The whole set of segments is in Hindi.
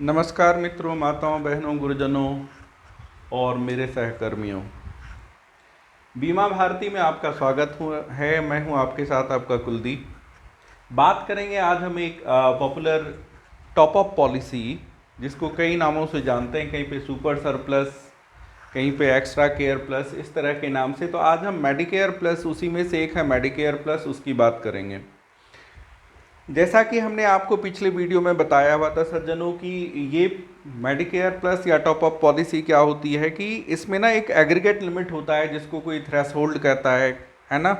नमस्कार मित्रों, माताओं, बहनों, गुरुजनों और मेरे सहकर्मियों। बीमा भारती में आपका स्वागत है। मैं हूं आपके साथ आपका कुलदीप। बात करेंगे आज हम एक पॉपुलर टॉप अप पॉलिसी, जिसको कई नामों से जानते हैं, कहीं पे सुपर सरप्लस, कहीं पे एक्स्ट्रा केयर प्लस, इस तरह के नाम से। तो आज हम मेडिकेयर प्लस, उसी में से एक है मेडिकेयर प्लस, उसकी बात करेंगे। जैसा कि हमने आपको पिछले वीडियो में बताया हुआ था सज्जनों कि ये मेडिकेयर प्लस या टॉप अप पॉलिसी क्या होती है कि इसमें ना एक एग्रीगेट लिमिट होता है, जिसको कोई थ्रेशोल्ड कहता है ना।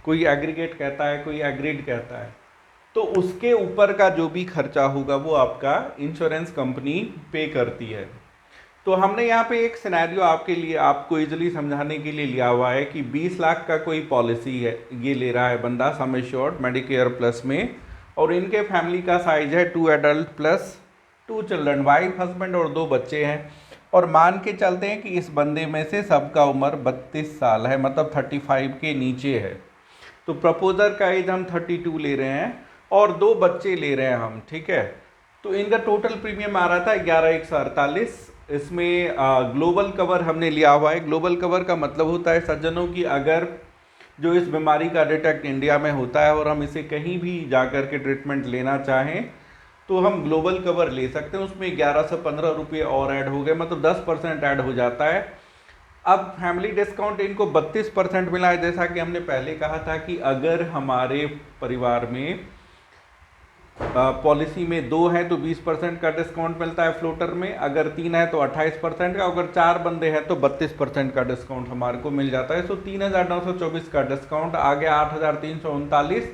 कोई एग्रीगेट कहता है, कोई एग्रीड कहता है। तो उसके ऊपर का जो भी खर्चा होगा वो आपका इंश्योरेंस कंपनी पे करती है। तो हमने यहाँ पे एक सिनेरियो आपके लिए, आपको इजीली समझाने के लिए लिया हुआ है कि 20 लाख का कोई पॉलिसी है, ये ले रहा है बंदा सम एश्योर्ड मेडिकेयर प्लस में, और इनके फैमिली का साइज है 2 adult plus 2 children, wife, husband और 2 बच्चे हैं। और मान के चलते हैं कि इस बंदे में से सबका उम्र 32 साल है, मतलब 35 के नीचे है। तो प्रपोजर का एज हम 32 ले रहे हैं और 2 बच्चे ले रहे हैं हम, ठीक है। तो इनका टोटल प्रीमियम आ रहा था 11,148। इसमें ग्लोबल कवर हमने लिया हुआ है। ग्लोबल कवर का मतलब होता है सज्जनों की अगर जो इस बीमारी का डिटेक्ट इंडिया में होता है और हम इसे कहीं भी जाकर के ट्रीटमेंट लेना चाहें तो हम ग्लोबल कवर ले सकते हैं। उसमें 1115 रुपये और ऐड हो गए, मतलब 10% ऐड हो जाता है। अब फैमिली डिस्काउंट इनको 32% मिला है। जैसा कि हमने पहले कहा था कि अगर हमारे परिवार में पॉलिसी में 2 है तो 20% का डिस्काउंट मिलता है फ्लोटर में, अगर 3 है तो 28% का, अगर 4 बंदे हैं तो 32% का डिस्काउंट हमारे को मिल जाता है। सो 3,924 का डिस्काउंट आ गया 8,339,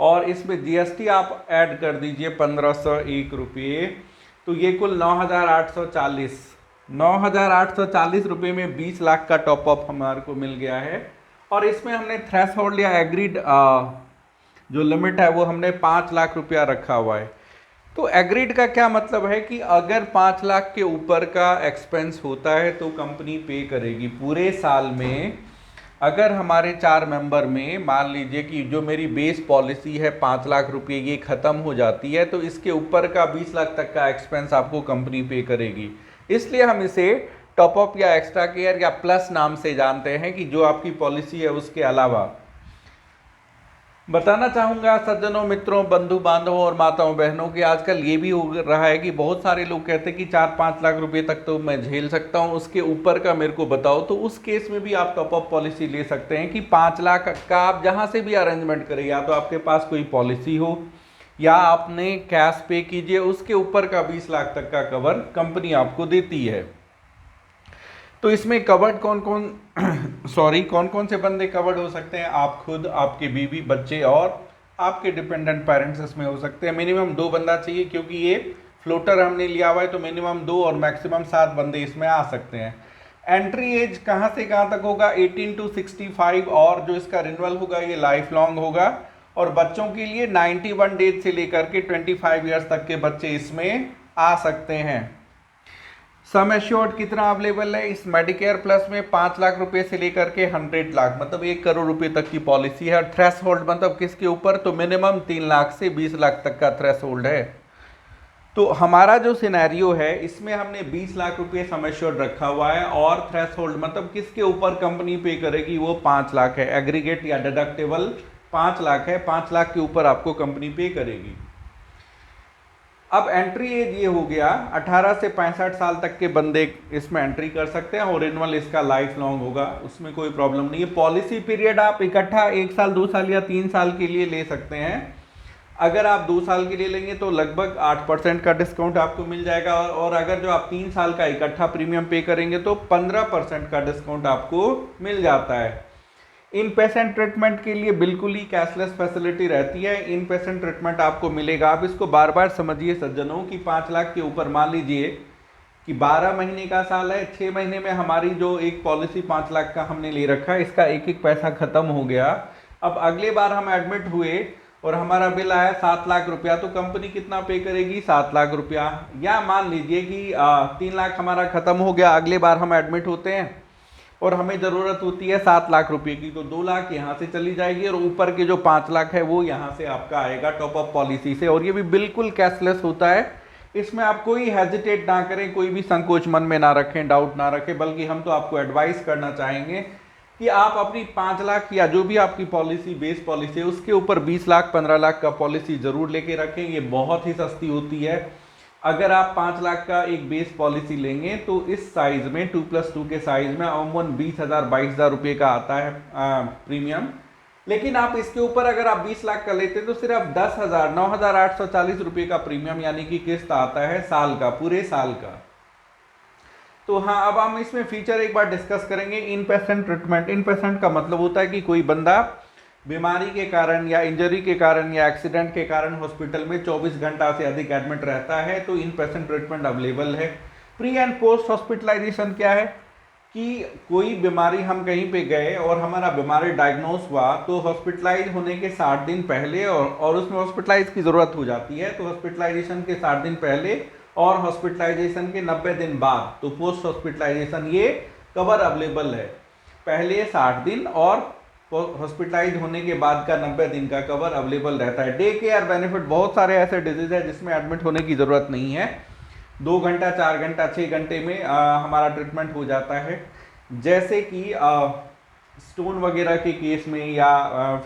और इसमें जीएसटी आप ऐड कर दीजिए 1,501 रुपये, तो ये कुल 9,840 रुपये में 20 लाख का टॉपअप हमारे को मिल गया है। और इसमें हमने थ्रेशहोल्ड या एग्रीड जो लिमिट है वो हमने 5 लाख रुपया रखा हुआ है। तो एग्रीड का क्या मतलब है कि अगर 5 लाख के ऊपर का एक्सपेंस होता है तो कंपनी पे करेगी पूरे साल में। अगर हमारे 4 मेंबर में मान लीजिए कि जो मेरी बेस पॉलिसी है 5 लाख रुपये, ये ख़त्म हो जाती है तो इसके ऊपर का 20 लाख तक का एक्सपेंस आपको कंपनी पे करेगी। इसलिए हम इसे टॉपअप या एक्स्ट्रा केयर या प्लस नाम से जानते हैं कि जो आपकी पॉलिसी है उसके अलावा। बताना चाहूँगा सज्जनों, मित्रों, बंधु बांधवों और माताओं बहनों कि आजकल ये भी हो रहा है कि बहुत सारे लोग कहते हैं कि 4-5 लाख रुपए तक तो मैं झेल सकता हूँ, उसके ऊपर का मेरे को बताओ। तो उस केस में भी आप टॉप अप पॉलिसी ले सकते हैं कि 5 लाख का आप जहाँ से भी अरेंजमेंट करें, या तो आपके पास कोई पॉलिसी हो या आपने कैश पे कीजिए, उसके ऊपर का 20 लाख तक का कवर कंपनी आपको देती है। तो इसमें कवर्ड कौन कौन से बंदे कवर्ड हो सकते हैं? आप खुद, आपके बीवी, बच्चे और आपके डिपेंडेंट पेरेंट्स इसमें हो सकते हैं। मिनिमम 2 बंदा चाहिए, क्योंकि ये फ्लोटर हमने लिया हुआ है, तो मिनिमम 2 और मैक्सिमम 7 बंदे इसमें आ सकते हैं। एंट्री एज कहाँ से कहाँ तक होगा? 18 to 65, और जो इसका रिन्यूअल होगा ये लाइफ लॉन्ग होगा। और बच्चों के लिए 91 डेज से लेकर के 25 ईयर्स तक के बच्चे इसमें आ सकते हैं। सम एश्योर्ड कितना अवेलेबल है इस मेडिकेयर प्लस में? 5 लाख रुपए से लेकर के 100 लाख, मतलब 1 करोड़ रुपए तक की पॉलिसी है। और थ्रेश होल्ड मतलब किसके ऊपर? तो मिनिमम 3 लाख से 20 लाख तक का थ्रेश होल्ड है। तो हमारा जो सिनेरियो है इसमें हमने 20 लाख रुपए सम एश्योर्ड रखा हुआ है, और थ्रेश होल्ड मतलब किसके ऊपर कंपनी पे करेगी वो 5 लाख है। एग्रीगेट या डिडक्टेबल 5 लाख है, 5 लाख के ऊपर आपको कंपनी पे करेगी। अब एंट्री एज ये हो गया, 18 से 65 साल तक के बंदे इसमें एंट्री कर सकते हैं, और रिन्यूअल इसका लाइफ लॉन्ग होगा, उसमें कोई प्रॉब्लम नहीं है। पॉलिसी पीरियड आप इकट्ठा 1 साल, 2 साल या 3 साल के लिए ले सकते हैं। अगर आप 2 साल के लिए लेंगे तो लगभग 8% का डिस्काउंट आपको मिल जाएगा, और अगर जो आप 3 साल का इकट्ठा प्रीमियम पे करेंगे तो 15% का डिस्काउंट आपको मिल जाता है। इन पेशेंट ट्रीटमेंट के लिए बिल्कुल ही कैशलेस फैसिलिटी रहती है। इन पेशेंट ट्रीटमेंट आपको मिलेगा। आप इसको बार बार समझिए सज्जनों कि 5 लाख के ऊपर मान लीजिए कि 12 महीने का साल है, 6 महीने में हमारी जो एक पॉलिसी 5 लाख का हमने ले रखा है, इसका एक एक पैसा खत्म हो गया। अब अगले बार हम एडमिट हुए और हमारा बिल आया 7 लाख रुपया, तो कंपनी कितना पे करेगी? 7 लाख रुपया। या मान लीजिए कि 3 लाख हमारा खत्म हो गया, अगले बार हम एडमिट होते हैं और हमें ज़रूरत होती है 7 लाख रुपए की, तो 2 लाख यहाँ से चली जाएगी, और ऊपर के जो 5 लाख है वो यहाँ से आपका आएगा टॉप अप पॉलिसी से। और ये भी बिल्कुल कैशलेस होता है, इसमें आप कोई हेजिटेट ना करें, कोई भी संकोच मन में ना रखें, डाउट ना रखें, बल्कि हम तो आपको एडवाइस करना चाहेंगे कि आप अपनी 5 लाख या जो भी आपकी पॉलिसी बेस पॉलिसी है उसके ऊपर 20 लाख 15 लाख का पॉलिसी जरूर लेके रखें। ये बहुत ही सस्ती होती है। अगर आप 5 लाख का एक बेस पॉलिसी लेंगे तो इस साइज में 2+2 के साइज में अमूमन 20,000 22,000 रुपये का आता है प्रीमियम। लेकिन आप इसके ऊपर अगर आप 20 लाख का लेते तो सिर्फ 10,000 9,840 रुपये का प्रीमियम यानी कि किस्त आता है साल का, पूरे साल का। तो हाँ, अब हम इसमें फीचर एक बार डिस्कस करेंगे। इन पेशेंट ट्रीटमेंट, इन पेशेंट का मतलब होता है कि कोई बंदा बीमारी के कारण या इंजरी के कारण या एक्सीडेंट के कारण हॉस्पिटल में 24 घंटा से अधिक एडमिट रहता है तो इन पेशेंट ट्रीटमेंट अवेलेबल है। प्री एंड पोस्ट हॉस्पिटलाइजेशन क्या है कि कोई बीमारी हम कहीं पे गए और हमारा बीमारी डायग्नोस हुआ तो हॉस्पिटलाइज होने के 60 दिन पहले और उसमें हॉस्पिटलाइज की ज़रूरत हो जाती है तो हॉस्पिटलाइजेशन के 60 दिन पहले और हॉस्पिटलाइजेशन के 90 दिन बाद, तो पोस्ट हॉस्पिटलाइजेशन ये कवर अवेलेबल है। पहले 60 दिन और हॉस्पिटलाइज होने के बाद का 90 दिन का कवर अवेलेबल रहता है। डे केयर बेनिफिट, बहुत सारे ऐसे डिजीज है जिसमें एडमिट होने की ज़रूरत नहीं है, 2 घंटा 4 घंटा 6 घंटे में हमारा ट्रीटमेंट हो जाता है। जैसे कि स्टोन वगैरह के केस में या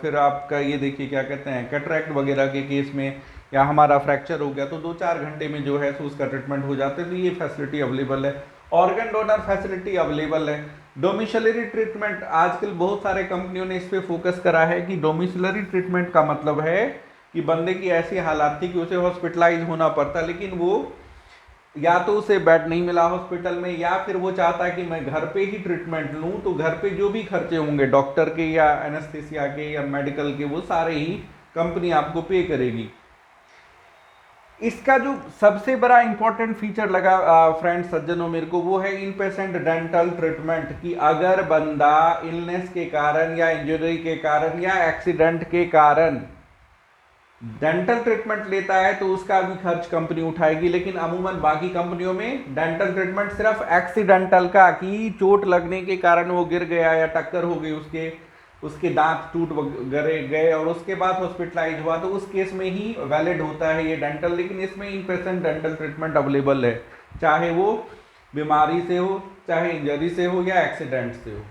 फिर आपका ये देखिए क्या कहते हैं कैटरैक्ट वगैरह के केस में, या हमारा फ्रैक्चर हो गया तो 2-4 घंटे में जो है तो उसका ट्रीटमेंट हो जाता है। तो ये फैसिलिटी अवेलेबल है। ऑर्गन डोनर फैसिलिटी अवेलेबल है। डोमिसलरी ट्रीटमेंट, आजकल बहुत सारे कंपनियों ने इस पे फोकस करा है कि डोमिसलरी ट्रीटमेंट का मतलब है कि बंदे की ऐसी हालात थी कि उसे हॉस्पिटलाइज होना पड़ता, लेकिन वो या तो उसे बेड नहीं मिला हॉस्पिटल में या फिर वो चाहता है कि मैं घर पे ही ट्रीटमेंट लूं, तो घर पे जो भी खर्चे होंगे डॉक्टर के या एनेस्थेसिया के या मेडिकल के, वो सारे ही कंपनी आपको पे करेगी। इसका जो सबसे बड़ा इंपॉर्टेंट फीचर लगा फ्रेंड्स सज्जनों मेरे को, वो है इन पेशेंट डेंटल ट्रीटमेंट, कि अगर बंदा इलनेस के कारण या इंजरी के कारण या एक्सीडेंट के कारण डेंटल ट्रीटमेंट लेता है तो उसका भी खर्च कंपनी उठाएगी। लेकिन अमूमन बाकी कंपनियों में डेंटल ट्रीटमेंट सिर्फ एक्सीडेंटल का, कि चोट लगने के कारण वो गिर गया या टक्कर हो गई उसके दांत टूट गए और उसके बाद हॉस्पिटलाइज हुआ, तो उस केस में ही वैलिड होता है ये डेंटल। लेकिन इसमें इन पेशेंट डेंटल ट्रीटमेंट अवेलेबल है, चाहे वो बीमारी से हो, चाहे इंजरी से हो या एक्सीडेंट से हो।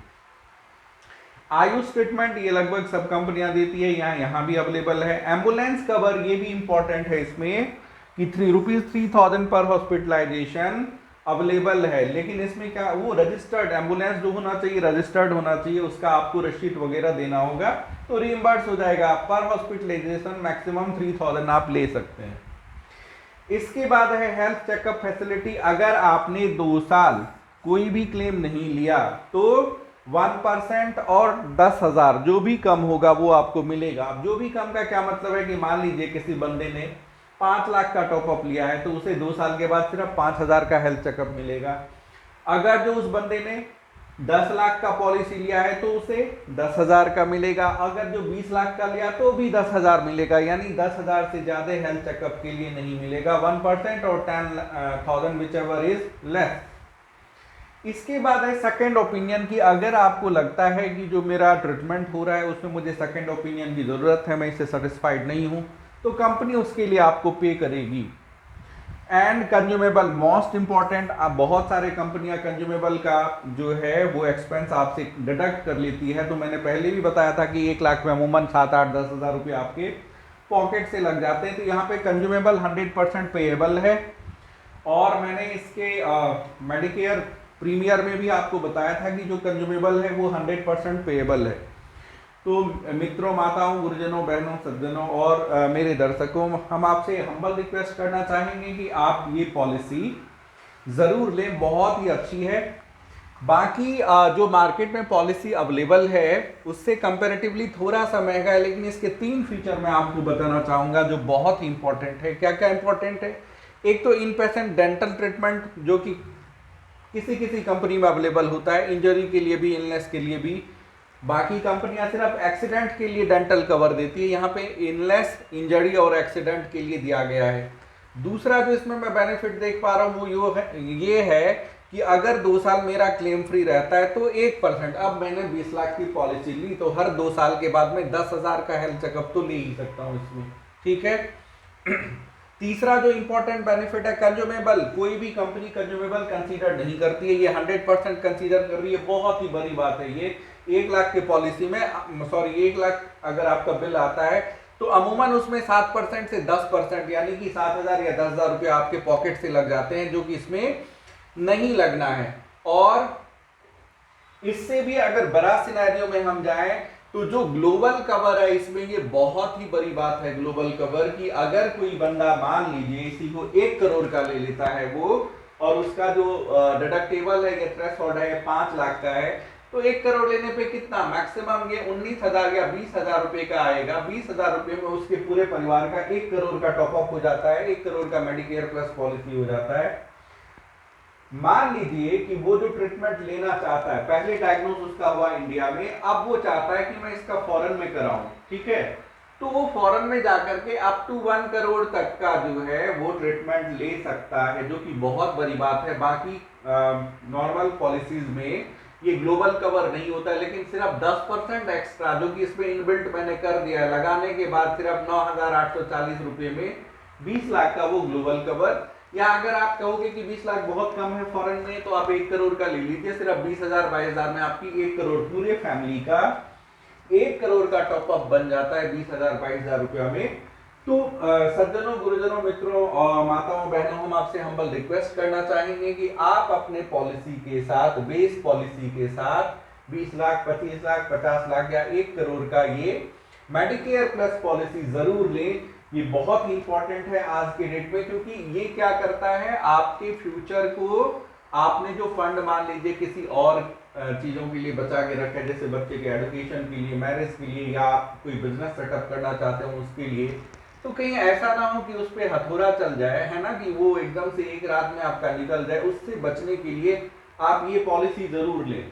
आयुष ट्रीटमेंट ये लगभग सब कंपनियां देती है, यहाँ भी अवेलेबल है। एम्बुलेंस कवर, ये भी इंपॉर्टेंट है इसमें कि ₹3,000 पर हॉस्पिटलाइजेशन अवेलेबल है। लेकिन इसमें क्या, वो रजिस्टर्ड एम्बुलेंस जो होना चाहिए रजिस्टर्ड होना चाहिए, उसका आपको रसीद वगैरह देना होगा तो रिइंबर्स हो जाएगा। पर हॉस्पिटलाइजेशन मैक्सिमम 3,000 आप ले सकते हैं। इसके बाद है हेल्थ चेकअप फैसिलिटी। अगर आपने 2 साल कोई भी क्लेम नहीं लिया तो 1% और 10,000 जो भी कम होगा वो आपको मिलेगा। अब जो भी कम का क्या मतलब है कि मान लीजिए किसी बंदे ने 5 लाख का टॉपअप लिया है तो उसे 2 साल के बाद सिर्फ 5,000 का हेल्थ चेकअप मिलेगा। अगर जो उस बंदे ने 10 लाख का पॉलिसी लिया है तो उसे 10,000 का मिलेगा। अगर जो 20 लाख का लिया तो भी 10,000 मिलेगा, यानी 10,000 से ज्यादा हेल्थ चेकअप के लिए नहीं मिलेगा। 1% और 10,000 विच एवर इज लेस। इसके बाद है सेकंड ओपिनियन, की अगर आपको लगता है कि जो मेरा ट्रीटमेंट हो रहा है उसमें मुझे सेकंड ओपिनियन की ज़रूरत है, मैं इससे सेटिस्फाइड नहीं हूं, तो कंपनी उसके लिए आपको पे करेगी। एंड कंज्यूमेबल, मोस्ट इंपॉर्टेंट, आप बहुत सारे कंपनियां कंज्यूमेबल का जो है वो एक्सपेंस आपसे डिडक्ट कर लेती है। तो मैंने पहले भी बताया था कि 1 लाख में अमूमन 7-8-10 हज़ार रुपये आपके पॉकेट से लग जाते हैं। तो यहाँ पे कंज्यूमेबल 100% पेएबल है। और मैंने इसके मेडिकेयर प्रीमियर में भी आपको बताया था कि जो कंज्यूमेबल है वो 100% पेएबल है। तो मित्रों, माताओं, गुरुजनों, बहनों, सज्जनों और मेरे दर्शकों, हम आपसे हम्बल रिक्वेस्ट करना चाहेंगे कि आप ये पॉलिसी ज़रूर लें, बहुत ही अच्छी है। बाकी जो मार्केट में पॉलिसी अवेलेबल है उससे कंपैरेटिवली थोड़ा सा महंगा है, लेकिन इसके 3 फीचर मैं आपको बताना चाहूँगा जो बहुत ही इंपॉर्टेंट है। क्या क्या इंपॉर्टेंट है? एक तो इन पेशेंट डेंटल ट्रीटमेंट जो कि किसी किसी कंपनी में अवेलेबल होता है, इंजरी के लिए भी, इलनेस के लिए भी। बाकी कंपनियां सिर्फ एक्सीडेंट के लिए डेंटल कवर देती है, यहाँ पे इलनेस, इंजरी और एक्सीडेंट के लिए दिया गया है। दूसरा जो इसमें मैं बेनिफिट देख पा रहा हूँ वो ये है कि अगर 2 साल मेरा क्लेम फ्री रहता है तो 1%, अब मैंने 20 लाख की पॉलिसी ली तो हर 2 साल के बाद में 10,000 का हेल्थ चेकअप तो ले ही सकता हूँ इसमें, ठीक है। तीसरा जो इंपॉर्टेंट बेनिफिट है, कंज्यूमेबल। कोई भी कंपनी कंज्यूमेबल कंसीडर नहीं करती है, ये 100% कंसीडर कर रही है। बहुत ही बड़ी बात है ये। 1 लाख की पॉलिसी में, सॉरी 1 लाख अगर आपका बिल आता है तो अमूमन उसमें 7% से 10%, यानी कि 7,000 या 10,000 रुपये आपके पॉकेट से लग जाते हैं, जो कि इसमें नहीं लगना है। और इससे भी अगर बड़ा सिनेरियो में हम जाएं तो जो ग्लोबल कवर है इसमें, ये बहुत ही बड़ी बात है ग्लोबल कवर की। अगर कोई बंदा मान लीजिए इसी को 1 करोड़ का ले लेता है वो, और उसका जो डिडक्टेबल है, ये थ्रेशोल्ड है 5 लाख का है, तो 1 करोड़ लेने पे कितना मैक्सिमम ये 19,000 या 20,000 रुपए का आएगा। 20,000 रुपए में उसके पूरे परिवार का 1 करोड़ का टॉपअप हो जाता है, 1 करोड़ का मेडिकेयर प्लस पॉलिसी हो जाता है। मान लीजिए कि वो जो ट्रीटमेंट लेना चाहता है, पहले डायग्नोस उसका हुआ इंडिया में, अब वो चाहता है कि मैं इसका फॉरेन में कराऊं, ठीक है, तो वो फॉरेन में जाकर के अप टू 1 करोड़ तक का जो है वो ट्रीटमेंट ले सकता है, जो कि बहुत बड़ी बात है। बाकी नॉर्मल पॉलिसीज में ये ग्लोबल कवर नहीं होता है, लेकिन सिर्फ 10% एक्स्ट्रा जो कि इसमें इनबिल्ट मैंने कर दिया है, लगाने के बाद सिर्फ 9,840 रुपए में 20 लाख का वो ग्लोबल कवर। या अगर आप कहोगे कि 20 लाख बहुत कम है फॉरेन में, तो आप 1 करोड़ का ले लीजिए, सिर्फ 20,000 22,000 में आपकी 1 करोड़ पूरे फैमिली का 1 करोड़ का टॉपअप बन जाता है 20,000 22,000 रुपया में। तो सज्जनों, गुरुजनों, मित्रों और माताओं बहनों, हम आपसे हम्बल रिक्वेस्ट करना चाहेंगे कि आप अपने पॉलिसी के साथ, बेस पॉलिसी के साथ 20 लाख 25 लाख 50 लाख या 1 करोड़ का ये मेडिकेयर प्लस पॉलिसी जरूर लें। ये बहुत ही इंपॉर्टेंट है आज के डेट में, क्योंकि ये क्या करता है, आपके फ्यूचर को, आपने जो फंड मान लीजिए किसी और चीजों के लिए बचा के रखा है, जैसे बच्चे के एजुकेशन के लिए, मैरिज के लिए, या आप कोई बिजनेस सेटअप करना चाहते हो उसके लिए, तो कहीं ऐसा ना हो कि उस पर हथौड़ा चल जाए, है ना, कि वो एकदम से एक रात में आपका निकल जाए। उससे बचने के लिए आप ये पॉलिसी जरूर लें,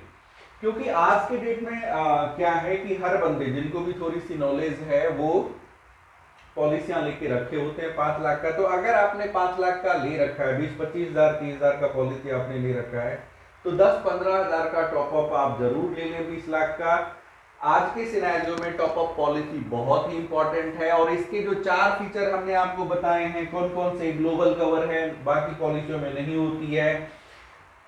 क्योंकि आज के डेट में क्या है कि हर बंदे, जिनको भी थोड़ी सी नॉलेज है, वो पॉलिसियां लेके रखे होते हैं 5 लाख का। तो अगर आपने 5 लाख का ले रखा है, 20-25 हजार 30,000 का पॉलिसी आपने ले रखा है, तो 10-15 हजार का टॉपअप आप जरूर ले लें 20 लाख का। आज के सिनेरियो में टॉपअप पॉलिसी बहुत ही इंपॉर्टेंट है, और इसके जो 4 फीचर हमने आपको बताए हैं, कौन कौन से, ग्लोबल कवर है, बाकी पॉलिसियों में नहीं होती है,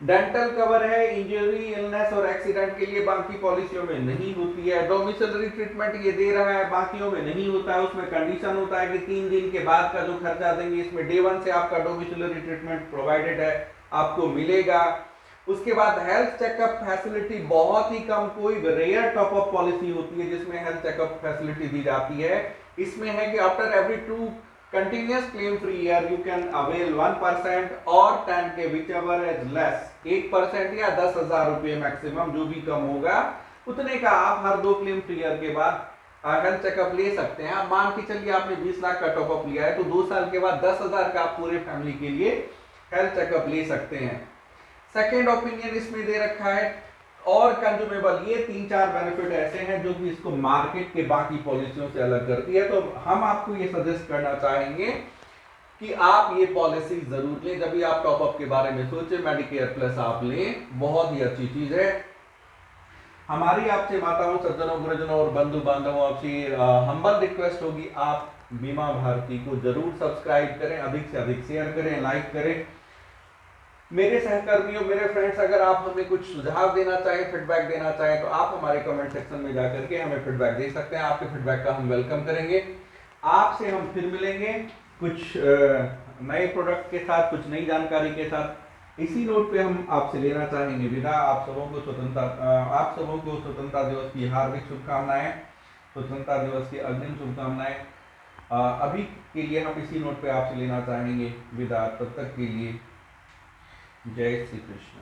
डेंटल कवर है इंजरी, इलनेस और एक्सीडेंट के लिए, बाकी पॉलिसियों में नहीं होती है, डोमिसिलरी ट्रीटमेंट ये दे रहा है, बाकियों में नहीं होता है। उसमें कंडीशन होता है कि 3 दिन के बाद का जो खर्चा देंगे, इसमें डे 1 से आपका डोमिसिलरी ट्रीटमेंट प्रोवाइडेड है, आपको मिलेगा। उसके बाद हेल्थ चेकअप फैसिलिटी बहुत ही कम, कोई रेयर टॉपअप पॉलिसी होती है जिसमें हेल्थ चेकअप फैसिलिटी दी जाती है। इसमें है कि after every 2 continuous claim free year you can avail 1% और 10K whichever is less, 1% या 10,000 रुपये मैक्सिमम, जो भी कम होगा उतने का आप हर 2 क्लेम फ्री ईयर के बाद हेल्थ चेकअप ले सकते हैं। आप मान के चलिए आपने 20 लाख का टॉपअप लिया है, तो 2 साल के बाद 10,000 का आप पूरे फैमिली के लिए हेल्थ चेकअप ले सकते हैं। सेकेंड ओपिनियन इसमें दे रखा है, और कंज्यूमेबल। ये 3-4 बेनिफिट ऐसे हैं जो कि इसको मार्केट के बाकी पॉलिसियों से अलग करती है। तो हम आपको ये सजेस्ट करना चाहेंगे कि आप ये पॉलिसी जरूर लें। जब भी आप टॉपअप के बारे में सोचें, मेडिकेयर प्लस आप लें, बहुत ही अच्छी चीज है। हमारी आपसे माताओं, सज्जनों, गुरुजनों और बंधु बांधवों आपसे हम्बल रिक्वेस्ट होगी, आप बीमा भारती को जरूर सब्सक्राइब करें, अधिक से अधिक शेयर करें, लाइक करें। मेरे सहकर्मियों, मेरे फ्रेंड्स, अगर आप हमें कुछ सुझाव देना चाहें, फीडबैक देना चाहें, तो आप हमारे कमेंट सेक्शन में जाकर के हमें फीडबैक दे सकते हैं। आपके फीडबैक का हम वेलकम करेंगे। आपसे हम फिर मिलेंगे कुछ नए प्रोडक्ट के साथ, कुछ नई जानकारी के साथ। इसी नोट पे हम आपसे लेना चाहेंगे विदा। आप सबों को स्वतंत्रता दिवस की हार्दिक शुभकामनाएं, स्वतंत्रता दिवस की अग्रिम शुभकामनाएं। अभी के लिए हम इसी नोट पे आपसे लेना चाहेंगे विदा। तब तक के लिए जय श्री कृष्ण।